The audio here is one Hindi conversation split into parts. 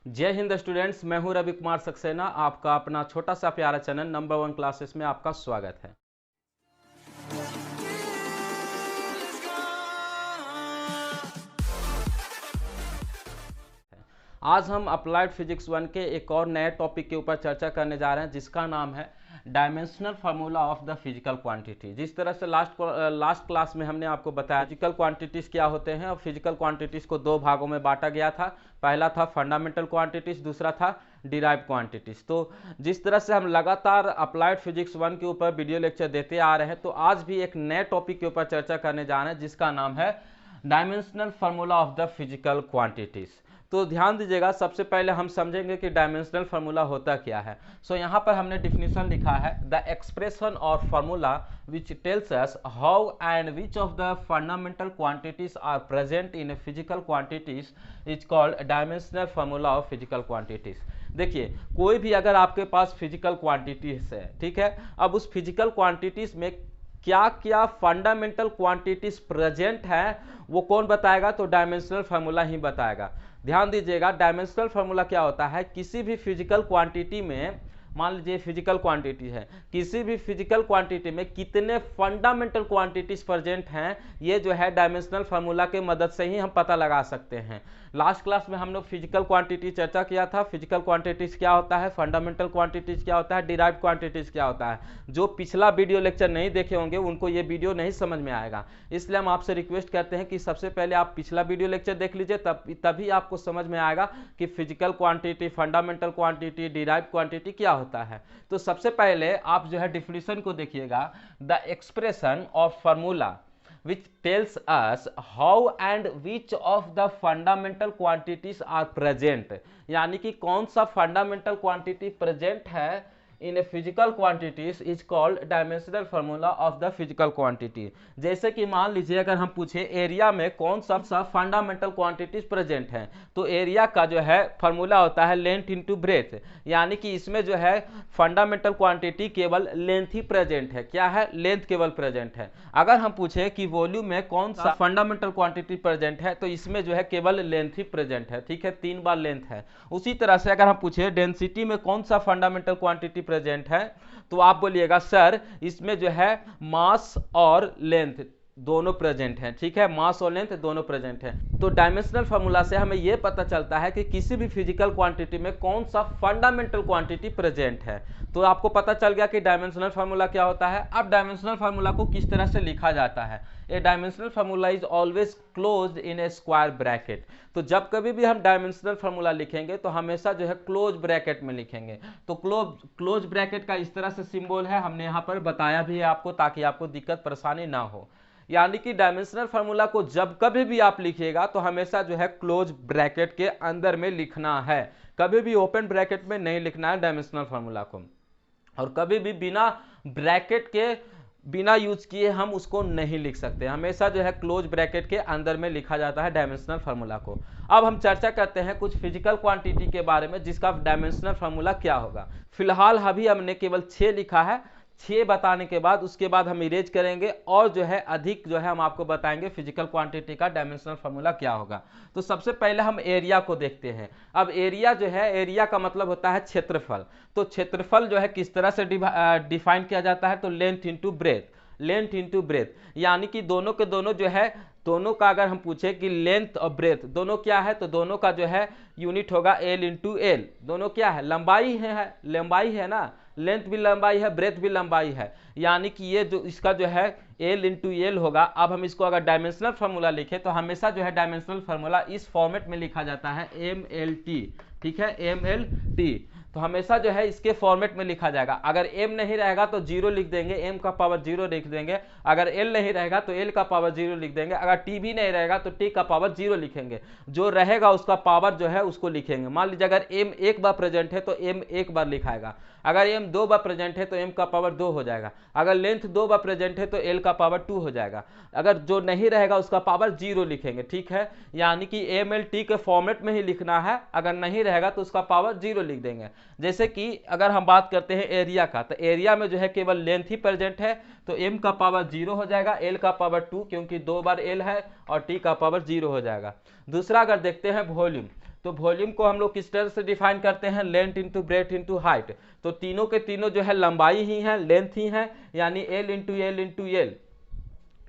जय हिंद स्टूडेंट्स, मैं हूं रवि कुमार सक्सेना। आपका अपना छोटा सा प्यारा चैनल नंबर 1 क्लासेस में आपका स्वागत है। आज हम अप्लाइड फिजिक्स 1 के एक और नए टॉपिक के ऊपर चर्चा करने जा रहे हैं, जिसका नाम है dimensional formula of the physical quantity. जिस तरह से लास्ट क्लास में हमने आपको बताया फिजिकल क्वांटिटीज क्या होते हैं और फिजिकल क्वांटिटीज को दो भागों में बांटा गया था। पहला था फंडामेंटल क्वांटिटीज, दूसरा था डिराइव क्वांटिटीज। तो जिस तरह से हम लगातार अप्लाइड फिजिक्स 1 के ऊपर वीडियो लेक्चर देते आ रहे हैं, तो आज भी एक नए टॉपिक के ऊपर चर्चा करने जा रहे हैं, जिसका नाम है dimensional formula of the physical quantities. तो ध्यान दीजिएगा, सबसे पहले हम समझेंगे कि डायमेंशनल फार्मूला होता क्या है। यहाँ पर हमने डिफिनीशन लिखा है, द एक्सप्रेशन और formula which tells us how and which of the fundamental quantities are present in physical quantities is called dimensional formula of physical quantities. देखिए, कोई भी अगर आपके पास फिजिकल क्वांटिटीज है, ठीक है, अब उस फिजिकल क्वांटिटीज में क्या क्या फंडामेंटल क्वांटिटीज प्रेजेंट है वो कौन बताएगा? तो डायमेंशनल फार्मूला ही बताएगा। ध्यान दीजिएगा, डायमेंशनल फार्मूला क्या होता है? किसी भी फिजिकल क्वांटिटी में, मान लीजिए फिजिकल क्वांटिटी है, किसी भी फिजिकल क्वांटिटी में कितने फंडामेंटल क्वांटिटीज प्रेजेंट हैं, ये जो है डायमेंशनल फार्मूला के मदद से ही हम पता लगा सकते हैं। लास्ट क्लास में हम लोग फिजिकल क्वांटिटी चर्चा किया था। फिजिकल क्वांटिटीज क्या होता है, फंडामेंटल क्वांटिटीज क्या होता है, डिराइव्ड क्वांटिटीज क्या होता है। जो पिछला वीडियो लेक्चर नहीं देखे होंगे उनको ये वीडियो नहीं समझ में आएगा, इसलिए हम आपसे रिक्वेस्ट करते हैं कि सबसे पहले आप पिछला वीडियो लेक्चर देख लीजिए, तभी आपको समझ में आएगा कि physical quantity, fundamental quantity, derived quantity क्या होता है। तो सबसे पहले आप जो है डिफिनीशन को देखिएगा, the expression of formula which tells us how and which of the fundamental quantities are present, यानी कि कौन सा फंडामेंटल क्वांटिटी प्रेजेंट है इन physical quantities is called dimensional formula of the physical quantity. जैसे कि मान लीजिए अगर हम पूछे एरिया में कौन सा फंडामेंटल क्वांटिटीज प्रेजेंट है, तो एरिया का जो है फार्मूला होता है लेंथ इनटू ब्रेथ, यानी कि इसमें जो है फंडामेंटल क्वांटिटी केवल लेंथ ही प्रेजेंट है। क्या है? लेंथ केवल प्रेजेंट है। अगर हम पूछे कि वॉल्यूम में कौन सा फंडामेंटल क्वांटिटी प्रेजेंट है, तो इसमें जो है केवल लेंथ ही प्रेजेंट है। ठीक है, 3 बार लेंथ है। उसी तरह से अगर हम पूछे डेंसिटी में कौन सा फंडामेंटल क्वांटिटी प्रेजेंट है, तो आप बोलिएगा सर इसमें जो है मास और लेंथ दोनों प्रेजेंट हैं। ठीक है, मास और लेंथ दोनों प्रेजेंट हैं। तो डायमेंशनल फार्मूला से हमें यह पता चलता है कि किसी भी फिजिकल क्वांटिटी में कौन सा फंडामेंटल क्वांटिटी प्रेजेंट है। तो आपको पता चल गया कि डायमेंशनल फार्मूला क्या होता है। अब डायमेंशनल फार्मूला को किस तरह से लिखा जाता है? A dimensional formula is always closed in a square bracket. तो जब कभी भी हम डायमेंशनल फार्मूला लिखेंगे तो हमेशा जो है क्लोज ब्रैकेट में लिखेंगे। तो क्लोज ब्रैकेट का इस तरह से सिंबल है, हमने यहाँ पर बताया भी है आपको, ताकि आपको दिक्कत परेशानी ना हो। यानी कि डायमेंशनल फार्मूला को जब कभी भी आप लिखिएगा तो हमेशा जो है क्लोज ब्रैकेट के अंदर में लिखना है, कभी भी ओपन ब्रैकेट में नहीं लिखना है डायमेंशनल फार्मूला को। और कभी भी बिना ब्रैकेट के, बिना यूज किए हम उसको नहीं लिख सकते। हमेशा जो है क्लोज ब्रैकेट के अंदर में लिखा जाता है डायमेंशनल फार्मूला को। अब हम चर्चा करते हैं कुछ फिजिकल क्वांटिटी के बारे में जिसका डायमेंशनल फार्मूला क्या होगा। फिलहाल अभी हमने केवल 6 लिखा है। 6 बताने के बाद उसके बाद हम इरेज करेंगे और जो है अधिक जो है हम आपको बताएंगे फिजिकल क्वांटिटी का डायमेंशनल फार्मूला क्या होगा। तो सबसे पहले हम एरिया को देखते हैं। अब एरिया जो है, एरिया का मतलब होता है क्षेत्रफल। तो क्षेत्रफल जो है किस तरह से डिफाइन किया जाता है? तो length into breadth, length into breadth, यानी कि दोनों के दोनों जो है, दोनों का अगर हम पूछे कि लेंथ और ब्रेथ दोनों क्या है, तो दोनों का जो है यूनिट होगा एल इंटू एल। दोनों क्या है? लंबाई है, लंबाई है ना, लेंथ भी लंबाई है, ब्रेथ भी लंबाई है, यानी कि ये जो इसका जो है एल इंटू एल होगा। अब हम इसको अगर डायमेंशनल फार्मूला लिखे तो हमेशा जो है डायमेंशनल फार्मूला इस फॉर्मेट में लिखा जाता है, एम एल टी। ठीक है, एम एल टी, तो हमेशा जो है इसके फॉर्मेट में लिखा जाएगा। अगर m नहीं रहेगा तो 0 लिख देंगे, m का पावर 0 लिख देंगे। अगर l नहीं रहेगा तो l का पावर 0 लिख देंगे। अगर t भी नहीं रहेगा तो t का पावर 0 लिखेंगे। जो रहेगा उसका पावर जो है उसको लिखेंगे। मान लीजिए अगर m एक बार प्रेजेंट है तो m एक बार लिखाएगा। अगर m 2 बार प्रेजेंट है तो m का पावर 2 हो जाएगा। अगर लेंथ 2 बार प्रेजेंट है तो l का पावर 2 हो जाएगा। अगर जो नहीं रहेगा उसका पावर 0 लिखेंगे। ठीक है, यानी कि m l t के फॉर्मेट में ही लिखना है। अगर नहीं रहेगा तो उसका पावर 0 लिख देंगे। जैसे कि अगर हम बात करते हैं एरिया का, तो एरिया में जो है केवल लेंथ ही प्रेजेंट है, तो m का पावर 0 हो जाएगा, l का पावर 2 क्योंकि 2 बार l है, और t का पावर 0 हो जाएगा। दूसरा अगर देखते हैं वॉल्यूम, तो वॉल्यूम को हम लोग किस तरह से डिफाइन करते हैं, length into breadth into height. तो तीनों के तीनों जो है लंबाई ही है, लेंथ ही है, यानी L into L into L.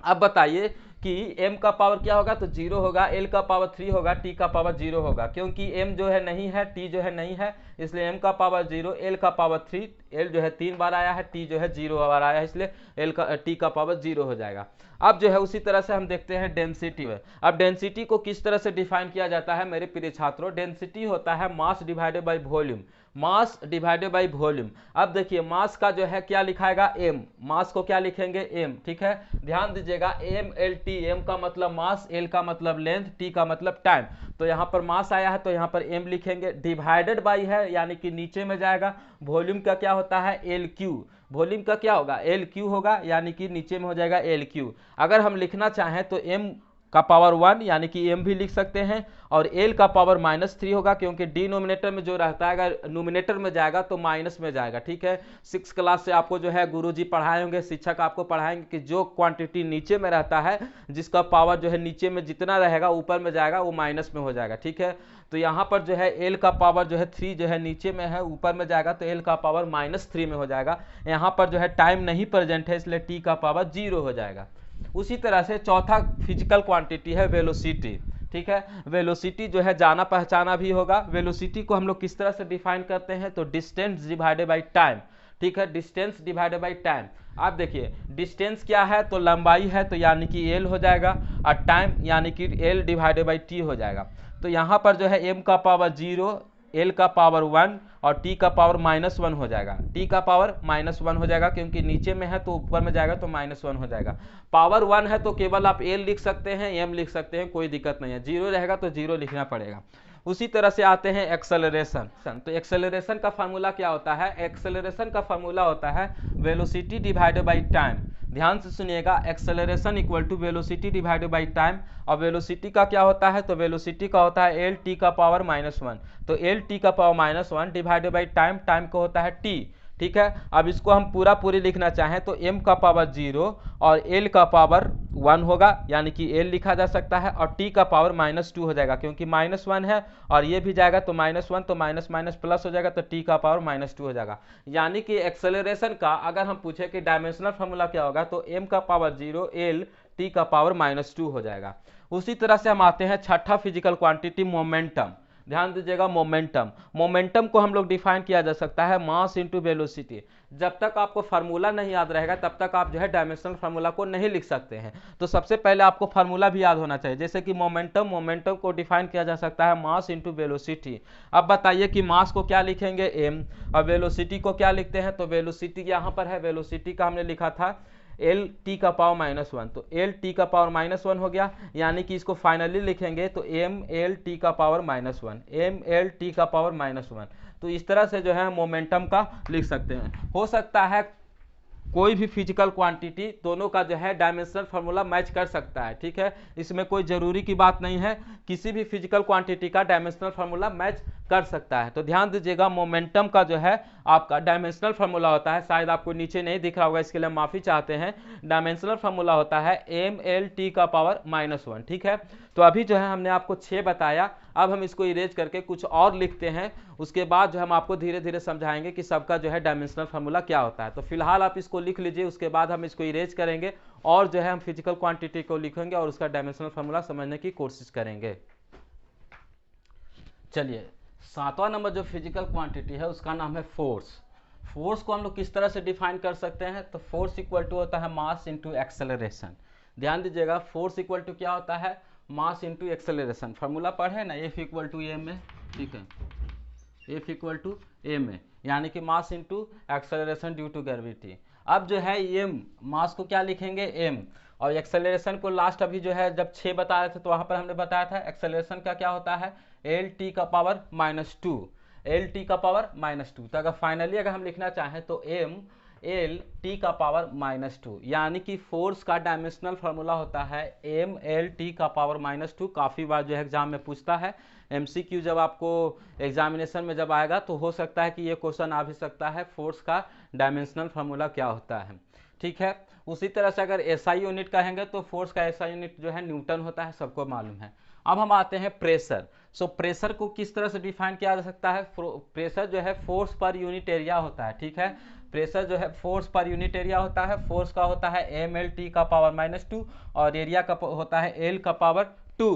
अब बताइए कि m का पावर क्या होगा, तो 0 होगा, l का पावर 3 होगा, t का पावर 0 होगा, क्योंकि m जो है नहीं है, t जो है नहीं है, इसलिए m का पावर 0, l का पावर 3, l जो है 3 बार आया है, t जो है 0 बार आया है, इसलिए t का पावर 0 हो जाएगा। अब जो है उसी तरह से हम देखते हैं डेंसिटी में। अब डेंसिटी को किस तरह से डिफाइन किया जाता है मेरे प्रिय छात्रों, डेंसिटी होता है mass divided by volume, mass divided by volume. अब देखिए मास का जो है क्या लिखाएगा, m, मास को क्या लिखेंगे, m, ठीक है, ध्यान दीजिएगा, m l t, m का मतलब मास, l का मतलब लेंथ, t का मतलब टाइम। तो यहाँ पर मास आया है तो यहाँ पर m लिखेंगे, डिवाइडेड बाई है यानी कि नीचे में जाएगा। वॉल्यूम का क्या होता है, एल क्यू, वॉल्यूम का क्या होगा, एल क्यू होगा, यानी कि नीचे में हो जाएगा एल क्यू। अगर हम लिखना चाहें तो m का पावर 1 यानी कि m भी लिख सकते हैं, और l का पावर -3 होगा, क्योंकि डिनोमिनेटर में जो रहता है अगर नोमिनेटर में जाएगा तो माइनस में जाएगा, ठीक है। 6 क्लास से आपको जो है गुरुजी पढ़ाए होंगे, शिक्षक आपको पढ़ाएंगे कि जो क्वांटिटी नीचे में रहता है, जिसका पावर जो है नीचे में जितना रहेगा ऊपर में जाएगा वो माइनस में हो जाएगा, ठीक है। तो यहाँ पर जो है l का पावर जो है 3 जो है नीचे में है, ऊपर में जाएगा तो l का पावर -3 में हो जाएगा। यहाँ पर जो है टाइम नहीं प्रेजेंट है, इसलिए t का पावर 0 हो जाएगा। उसी तरह से चौथा फिजिकल क्वांटिटी है वेलोसिटी, ठीक है। वेलोसिटी जो है जाना पहचाना भी होगा। वेलोसिटी को हम लोग किस तरह से डिफाइन करते हैं, तो डिस्टेंस डिवाइडेड बाई टाइम, ठीक है, डिस्टेंस डिवाइडेड बाई टाइम। आप देखिए डिस्टेंस क्या है, तो लंबाई है, तो यानी कि l हो जाएगा, और टाइम यानी कि l डिवाइडेड बाई t हो जाएगा। तो यहाँ पर जो है m का पावर 0, l का पावर 1 और t का पावर -1 हो जाएगा, t का पावर -1 हो जाएगा, क्योंकि नीचे में है तो ऊपर में जाएगा तो -1 हो जाएगा। पावर 1 है तो केवल आप l लिख सकते हैं, m लिख सकते हैं, कोई दिक्कत नहीं है। 0 रहेगा तो 0 लिखना पड़ेगा। उसी तरह से आते हैं एक्सेलरेशन। तो एक्सेलरेशन का फार्मूला क्या होता है, एक्सेलरेशन का फार्मूला होता है वेलोसिटी डिवाइडेड बाई टाइम। ध्यान से सुनिएगा, acceleration equal to velocity divided by time. और वेलोसिटी का क्या होता है, तो वेलोसिटी का होता है एल टी का पावर -1, तो एल टी का power -1 divided by time, time को होता है टी, ठीक है। अब इसको हम पूरी लिखना चाहें तो m का पावर 0 और l का पावर 1 होगा, यानी कि l लिखा जा सकता है, और t का पावर -2 हो जाएगा, क्योंकि -1 है और ये भी जाएगा तो -1, तो माइनस माइनस प्लस हो जाएगा, तो t का पावर -2 हो जाएगा। यानी कि एक्सेलरेशन का अगर हम पूछे कि डायमेंशनल फार्मूला क्या होगा, तो m का पावर 0, l t का पावर -2 हो जाएगा। उसी तरह से हम आते हैं छठा फिजिकल क्वांटिटी मोमेंटम। ध्यान दीजिएगा, मोमेंटम, मोमेंटम को हम लोग डिफाइन किया जा सकता है मास इंटू वेलोसिटी। जब तक आपको फार्मूला नहीं याद रहेगा तब तक आप जो है डायमेंशनल फार्मूला को नहीं लिख सकते हैं। तो सबसे पहले आपको फार्मूला भी याद होना चाहिए, जैसे कि मोमेंटम को डिफाइन किया जा सकता है मास इंटू वेलोसिटी। अब बताइए कि मास को क्या लिखेंगे, m, और वेलोसिटी को क्या लिखते हैं, तो वेलोसिटी यहाँ पर है, वेलोसिटी का हमने लिखा था एल टी का पावर -1, तो एल टी का पावर -1 हो गया, यानी कि इसको फाइनली लिखेंगे तो एम एल टी का पावर -1, एम एल टी का पावर -1। तो इस तरह से जो है मोमेंटम का लिख सकते हैं। हो सकता है कोई भी फिजिकल क्वांटिटी दोनों का जो है डायमेंशनल फार्मूला मैच कर सकता है, ठीक है, इसमें कोई जरूरी की बात नहीं है, किसी भी फिजिकल क्वांटिटी का डायमेंशनल फार्मूला मैच कर सकता है। तो ध्यान दीजिएगा, मोमेंटम का जो है आपका डायमेंशनल फार्मूला होता है, शायद आपको नीचे नहीं दिख रहा होगा, इसके लिए माफी चाहते हैं। डायमेंशनल फार्मूला होता है एम एल टी का पावर -1, ठीक है। तो अभी जो है हमने आपको 6 बताया, अब हम इसको इरेज करके कुछ और लिखते हैं, उसके बाद जो हम आपको धीरे धीरे समझाएंगे कि सबका जो है डायमेंशनल फार्मूला क्या होता है। तो फिलहाल आप इसको लिख लीजिए, उसके बाद हम इसको इरेज करेंगे और जो है हम फिजिकल क्वांटिटी को लिखेंगे और उसका डायमेंशनल फार्मूला समझने की कोशिश करेंगे। चलिए, 7वां नंबर जो फिजिकल क्वांटिटी है उसका नाम है फोर्स। फोर्स को हम लोग किस तरह से डिफाइन कर सकते हैं, तो फोर्स इक्वल टू होता है मास इंटू एक्सेलरेशन। ध्यान दीजिएगा, फोर्स इक्वल टू क्या होता है, मास इंटू एक्सेलरेशन। फार्मूला पढ़े ना, F equal to m a, ठीक है, F equal to m a, यानी कि mass into acceleration due to gravity. अब जो है एम, मास को क्या लिखेंगे m, और एक्सेलरेशन को लास्ट अभी जो है जब 6 बता रहे थे तो वहां पर हमने बताया था एक्सेलरेशन का क्या होता है, एल टी का पावर -2, एल टी का पावर -2। तो अगर फाइनली अगर हम लिखना चाहें तो m एल टी का पावर -2, यानी कि फोर्स का डायमेंशनल फार्मूला होता है m एल टी का पावर -2। काफ़ी बार जो है एग्जाम में पूछता है, MCQ जब आपको एग्जामिनेशन में जब आएगा तो हो सकता है कि ये क्वेश्चन आ भी सकता है, फोर्स का डायमेंशनल फार्मूला क्या होता है, ठीक है। उसी तरह से अगर SI यूनिट कहेंगे तो फोर्स का SI यूनिट जो है न्यूटन होता है, सबको मालूम है। अब हम आते हैं प्रेशर। सो प्रेशर को किस तरह से डिफाइन किया जा सकता है? प्रेशर जो है फोर्स पर यूनिट एरिया होता है, ठीक है। प्रेशर जो है फोर्स पर यूनिट एरिया होता है। फोर्स का होता है mlt का पावर -2 और एरिया का होता है l का पावर 2।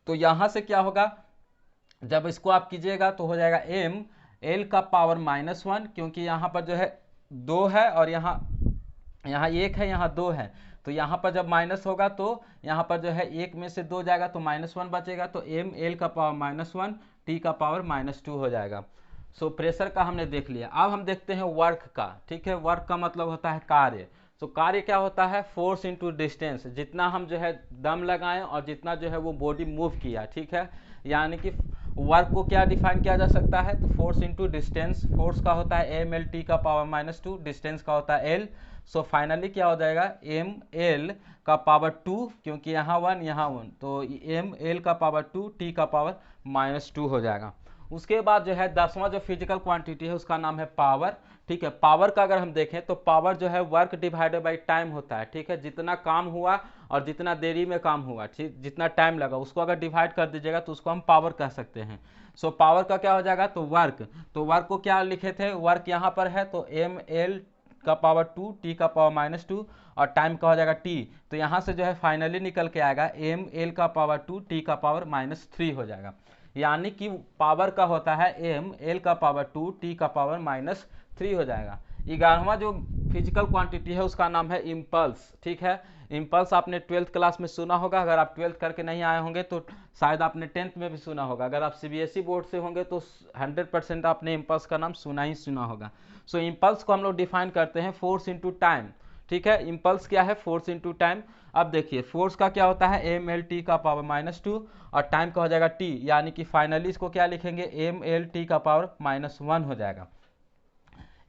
तो यहाँ से क्या होगा, जब इसको आप कीजिएगा तो हो जाएगा m l का पावर -1, क्योंकि यहाँ पर जो है 2 है और यहाँ 1 है, यहाँ 2 है। तो यहाँ पर जब माइनस होगा तो यहाँ पर जो है 1 में से 2 जाएगा तो -1 बचेगा, तो m l का पावर -1 t का पावर -2 हो जाएगा। सो प्रेशर का हमने देख लिया। अब हम देखते हैं वर्क का, ठीक है। वर्क का मतलब होता है कार्य। तो कार्य क्या होता है? फोर्स इनटू डिस्टेंस, जितना हम जो है दम लगाएं और जितना जो है वो बॉडी मूव किया, ठीक है। यानी कि वर्क को क्या डिफाइन किया जा सकता है? तो फोर्स इनटू डिस्टेंस। फोर्स का होता है m l t का पावर -2, डिस्टेंस का होता है l। सो फाइनली क्या हो जाएगा, m l का पावर 2, क्योंकि यहाँ 1 यहाँ 1, तो m l का पावर 2 t का पावर -2 हो जाएगा। उसके बाद जो है 10वां जो फिजिकल क्वांटिटी है उसका नाम है पावर, ठीक है। पावर का अगर हम देखें तो पावर जो है वर्क डिवाइडेड बाई टाइम होता है, ठीक है। जितना काम हुआ और जितना देरी में काम हुआ, ठीक, जितना टाइम लगा उसको अगर डिवाइड कर दीजिएगा तो उसको हम पावर कह सकते हैं। सो पावर का क्या हो जाएगा, तो वर्क। तो वर्क को क्या लिखे थे, वर्क यहाँ पर है तो m l का पावर 2 t का पावर -2 और टाइम का हो जाएगा t। तो यहाँ से जो है फाइनली निकल के आएगा m l का पावर 2 t का पावर -3 हो जाएगा। यानी कि पावर का होता है m l का पावर 2 t का पावर -3 हो जाएगा। 11वां जो फिजिकल क्वांटिटी है उसका नाम है इम्पल्स, ठीक है। इम्पल्स आपने 12th क्लास में सुना होगा। अगर आप 12th करके नहीं आए होंगे तो शायद आपने 10th में भी सुना होगा। अगर आप CBSE बोर्ड से होंगे तो 100% आपने इम्पल्स का नाम सुना ही सुना होगा। सो इम्पल्स को हम लोग डिफाइन करते हैं फोर्स इनटू टाइम, ठीक है। इम्पल्स क्या है, फोर्स इनटू टाइम। अब देखिए फोर्स का क्या होता है m l t का पावर -2 और टाइम का हो जाएगा t, यानी कि फाइनली इसको क्या लिखेंगे, m l t का पावर -1 हो जाएगा।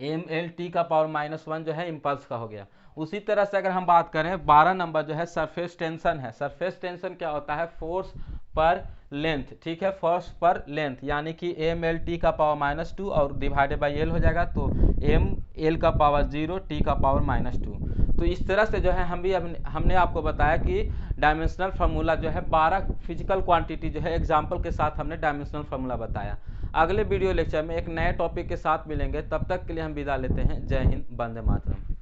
m l t का पावर -1 जो है इम्पल्स का हो गया। उसी तरह से अगर हम बात करें 12 नंबर जो है सरफेस टेंशन है। सरफेस टेंशन क्या होता है, फोर्स पर लेंथ, ठीक है। फोर्स पर लेंथ यानी कि m l t का पावर -2 और डिवाइडेड बाई l हो जाएगा, तो m l का पावर 0 t का पावर -2। तो इस तरह से जो है हमने आपको बताया कि डायमेंशनल फार्मूला जो है 12 फिजिकल क्वांटिटी जो है एग्जाम्पल के साथ हमने डायमेंशनल फार्मूला बताया। अगले वीडियो लेक्चर में एक नए टॉपिक के साथ मिलेंगे, तब तक के लिए हम विदा लेते हैं। जय हिंद, वंदे मातरम।